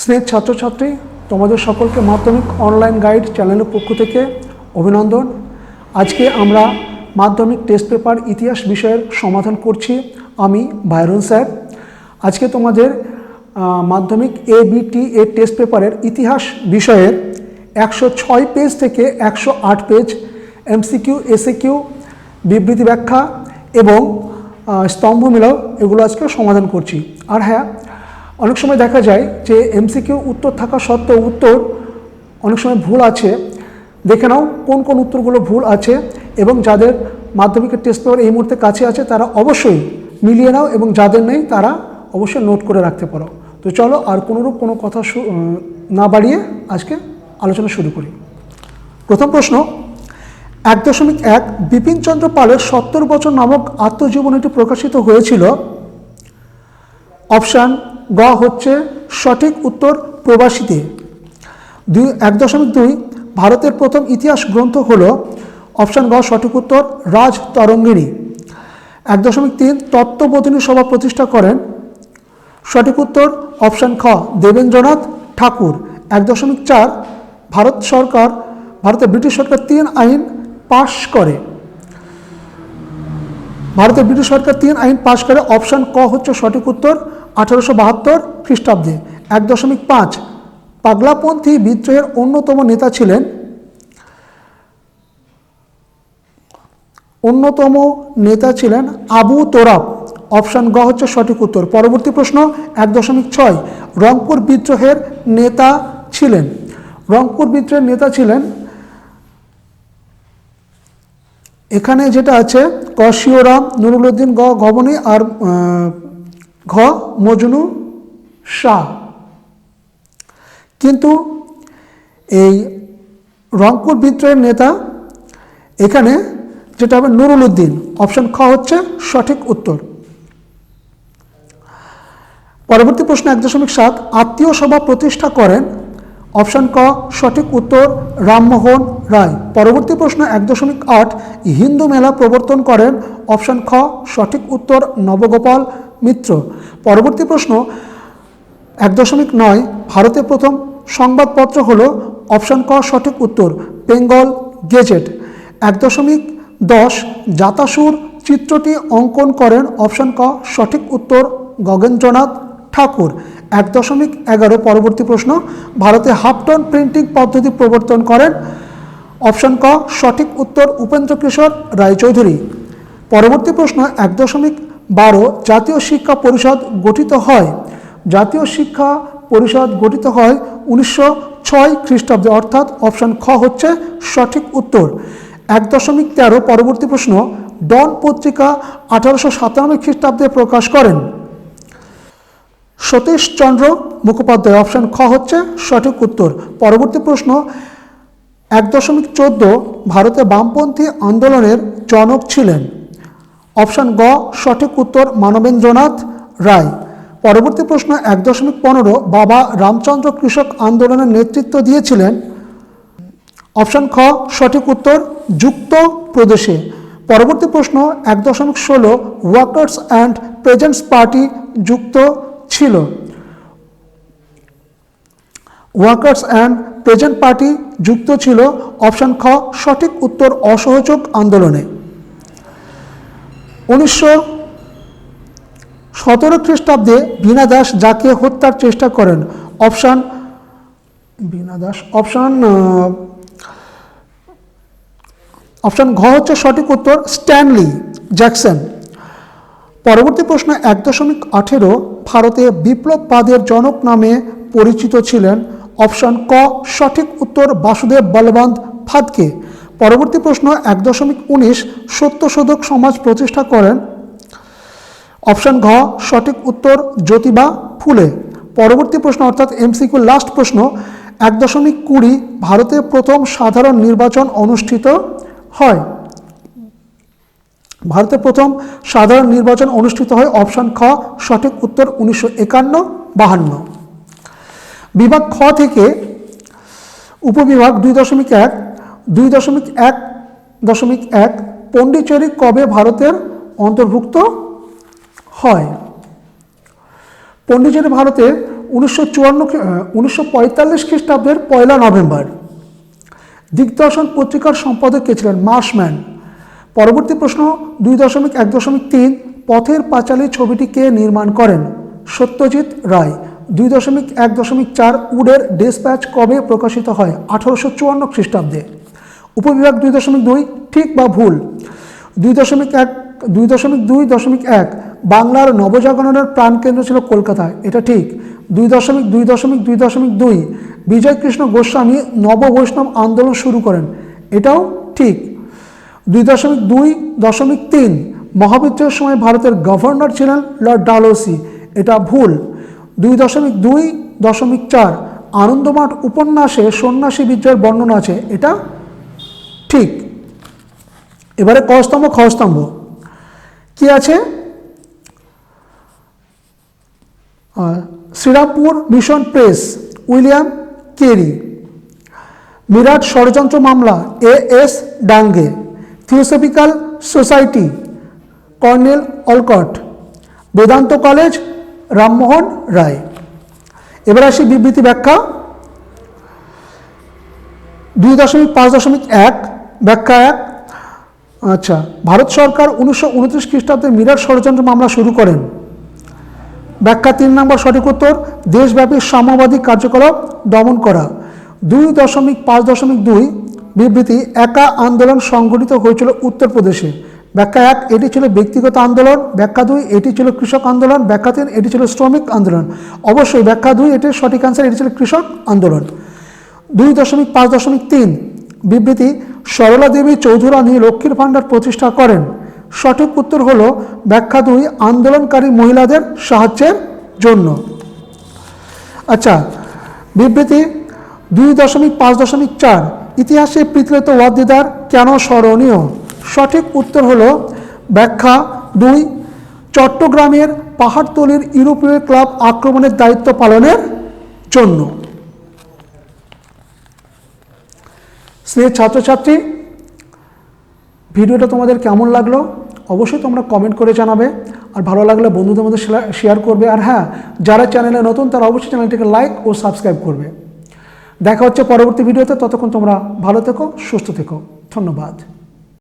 স্নেহ ছাত্রছাত্রী, তোমাদের সকলকে মাধ্যমিক অনলাইন গাইড চ্যানেলের পক্ষ থেকে অভিনন্দন। আজকে আমরা মাধ্যমিক টেস্ট পেপার ইতিহাস বিষয়ের সমাধান করছি। আমি ভাইরন স্যার। আজকে তোমাদের মাধ্যমিক ABT টেস্ট পেপারের ইতিহাস বিষয়ের 106 পেজ থেকে 108 পেজ MCQ, SAQ, বিবৃতি ব্যাখ্যা এবং স্তম্ভ মিলাও এগুলো আজকে সমাধান করছি। আর হ্যাঁ, অনেক সময় দেখা যায় যে MCQ উত্তর থাকা সত্ত্বেও উত্তর অনেক সময় ভুল আছে। দেখে নাও কোন কোন উত্তরগুলো ভুল আছে, এবং যাদের মাধ্যমিকের টেস্ট পেপার এই মুহূর্তে কাছে আছে তারা অবশ্যই মিলিয়ে নাও, এবং যাদের নেই তারা অবশ্যই নোট করে রাখতে পারো। তো চলো আর কোনোরূপ কোনো কথা না বাড়িয়ে আজকে আলোচনা শুরু করি। প্রথম প্রশ্ন, 1.1 বিপিনচন্দ্র পালের 70 বছর নামক আত্মজীবনীটি প্রকাশিত হয়েছিল। অপশান গ হচ্ছে সঠিক উত্তর প্রবাসীতে। 1.2 ভারতের প্রথম ইতিহাস গ্রন্থ হল। অপশান গ সঠিক উত্তর রাজ তরঙ্গিনী। 1.3 তত্ত্ববোধিনী সভা প্রতিষ্ঠা করেন। সঠিক উত্তর অপশান খ দেবেন্দ্রনাথ ঠাকুর। 1.4 ভারতের ব্রিটিশ সরকার 3 আইন পাশ করে। ভারতের ব্রিটিশ সরকার 3 আইন পাশ করে। অপশান ক হচ্ছে সঠিক উত্তর 1872 খ্রিস্টাব্দে। 1.5 পাগলাপন্থী বিদ্রোহের অন্যতম নেতা ছিলেন আবু তোরাব। অপশান গ হচ্ছে সঠিক উত্তর। পরবর্তী প্রশ্ন 1.6 রংপুর বিদ্রোহের নেতা ছিলেন। এখানে যেটা আছে ক শিওরাম, নুরুল উদ্দিন, গ গবনী, আর ঘ মজনু শাহ। কিন্তু এই রংপুর বিদ্রোহের নেতা এখানে যেটা হবে নুরুল উদ্দিন। অপশান খ হচ্ছে সঠিক উত্তর। পরবর্তী প্রশ্ন 1.7 আত্মীয় সভা প্রতিষ্ঠা করেন। অপশান ক সঠিক উত্তর রামমোহন রায়। পরবর্তী প্রশ্ন 1.8 হিন্দু মেলা প্রবর্তন করেন। অপশান খ সঠিক উত্তর নবগোপাল মিত্র। পরবর্তী প্রশ্ন 1.9 ভারতের প্রথম সংবাদপত্র হল। অপশান ক সঠিক উত্তর বেঙ্গল গেজেট। 1.10 জাতাসুর চিত্রটি অঙ্কন করেন। অপশান ক সঠিক উত্তর গগেন্দ্রনাথ ঠাকুর। 1.11 পরবর্তী প্রশ্ন ভারতে হাফটন প্রিন্টিং পদ্ধতি প্রবর্তন করেন। অপশান ক সঠিক উত্তর উপেন্দ্র কিশোর রায়চৌধুরী। পরবর্তী প্রশ্ন 1.12 জাতীয় শিক্ষা পরিষদ গঠিত হয়। জাতীয় শিক্ষা পরিষদ গঠিত হয় 1906 খ্রিস্টাব্দে, অর্থাৎ অপশান খ হচ্ছে সঠিক উত্তর। 1.13 পরবর্তী প্রশ্ন ডন পত্রিকা 1897 খ্রিস্টাব্দে প্রকাশ করেন সতীশচন্দ্র মুখোপাধ্যায়। অপশান খ হচ্ছে সঠিক উত্তর। পরবর্তী প্রশ্ন 1.14 ভারতে বামপন্থী আন্দোলনের জনক ছিলেন। অপশান গ সঠিক উত্তর মানবেন্দ্রনাথ রায়। পরবর্তী প্রশ্ন 1.15 বাবা রামচন্দ্র কৃষক আন্দোলনের নেতৃত্ব দিয়েছিলেন। অপশান খ সঠিক উত্তর যুক্ত প্রদেশে। পরবর্তী প্রশ্ন 1.16 ওয়ার্কার্স অ্যান্ড পেজেন্টস পার্টি যুক্ত ছিল। ওয়ার্কার্স অ্যান্ড পেজেন্ট পার্টি যুক্ত ছিল। অপশান খ সঠিক উত্তর অসহযোগ আন্দোলনে। 1917 খ্রিস্টাব্দে বীণা দাস যাকে হত্যার চেষ্টা করেন। অপশান ঘ হচ্ছে সঠিক উত্তর স্ট্যানলি জ্যাকসন। পরবর্তী প্রশ্ন 1.18 ভারতে বিপ্লববাদের জনক নামে পরিচিত ছিলেন। অপশান ক সঠিক উত্তর বাসুদেব বলবন্ত ফাদকে। পরবর্তী প্রশ্ন 1.19 সত্যশোধক সমাজ প্রতিষ্ঠা করেন। অপশান ঘ সঠিক উত্তর জ্যোতিবা ফুলে। পরবর্তী প্রশ্ন অর্থাৎ MCQ লাস্ট প্রশ্ন 1.20 ভারতে প্রথম সাধারণ নির্বাচন অনুষ্ঠিত হয়। ভারতে প্রথম সাধারণ নির্বাচন অনুষ্ঠিত হয়। অপশান খ সঠিক উত্তর 1951-52। বিভাগ খ থেকে উপবিভাগ 2.1 পন্ডিচেরি কবে ভারতের অন্তর্ভুক্ত হয়। পন্ডিচেরি ভারতে 1945 খ্রিস্টাব্দের 1 নভেম্বর। দিগদর্শন পত্রিকার সম্পাদক কে ছিলেন? মার্শম্যান। পরবর্তী প্রশ্ন 2.1.3 পথের পাঁচালী ছবিটি কে নির্মাণ করেন? সত্যজিৎ রায়। 2.1.4 উডের ডেসপ্যাচ কবে প্রকাশিত হয়? 1854 খ্রিস্টাব্দে। উপবিভাগ 2.2 ঠিক বা ভুল। 2.2.1 বাংলার নবজাগরণের প্রাণকেন্দ্র ছিল কলকাতায়, এটা ঠিক। 2.2.2 বিজয় কৃষ্ণ গোস্বামী নববৈষ্ণব আন্দোলন শুরু করেন, এটাও ঠিক। 2.2.3 মহাবিদ্রোহের সময় ভারতের গভর্নর ছিলেন লর্ড ডালহৌসি, এটা ভুল। 2.2.4 আনন্দমাঠ উপন্যাসে সন্ন্যাসী বিদ্রোহের বর্ণনা আছে, এটা ঠিক। এবারে ক স্তম্ভ খ স্তম্ভ কি আছে? Serampore mission press William Carey. Meerut ষড়যন্ত্র মামলা A S. Dange. Theosophical society colonel Olcott. Vedanta college Rammohan Roy. এবার আসি বিবৃতি ব্যাখ্যা। 2.5.1 ব্যাখ্যা 1। আচ্ছা, ভারত সরকার 1929 খ্রিস্টাব্দে মিরাট ষড়যন্ত্র মামলা শুরু করেন। ব্যাখ্যা 3 নম্বর সঠিক উত্তর। দেশব্যাপী সাম্যবাদী কার্যকলাপ দমন করা। 2.5.2 বিবৃতি একা আন্দোলন সংগঠিত হয়েছিল উত্তরপ্রদেশে। ব্যাখ্যা 1 এটি ছিল ব্যক্তিগত আন্দোলন। ব্যাখ্যা 2 এটি ছিল কৃষক আন্দোলন। ব্যাখ্যা 3 এটি ছিল শ্রমিক আন্দোলন। অবশ্যই ব্যাখ্যা 2 এটির সঠিক আনসার, এটি ছিল কৃষক আন্দোলন। 2.5.3 বিবৃতি সরলা দেবী চৌধুরানী লক্ষ্মীর ভাণ্ডার প্রতিষ্ঠা করেন। সঠিক উত্তর হল ব্যাখ্যা 2 আন্দোলনকারী মহিলাদের সাহায্যের জন্য। আচ্ছা, বিবৃতি 2.5.4 ইতিহাসে পৃথিবীতে ওয়াদ্দিদার কেন স্মরণীয়? সঠিক উত্তর হল ব্যাখ্যা 2 চট্টগ্রামের পাহাড়তলির ইউরোপীয় ক্লাব আক্রমণের দায়িত্ব পালনের জন্য। স্নেহ ছাত্রছাত্রী, ভিডিওটা তোমাদের কেমন লাগলো অবশ্যই তোমরা কমেন্ট করে জানাবে, আর ভালো লাগলে বন্ধুদের মধ্যে শেয়ার করবে। আর হ্যাঁ, যারা চ্যানেলে নতুন তারা অবশ্যই চ্যানেলটিকে লাইক ও সাবস্ক্রাইব করবে। দেখা হচ্ছে পরবর্তী ভিডিওতে, ততক্ষণ তোমরা ভালো থেকো, সুস্থ থেকো। ধন্যবাদ।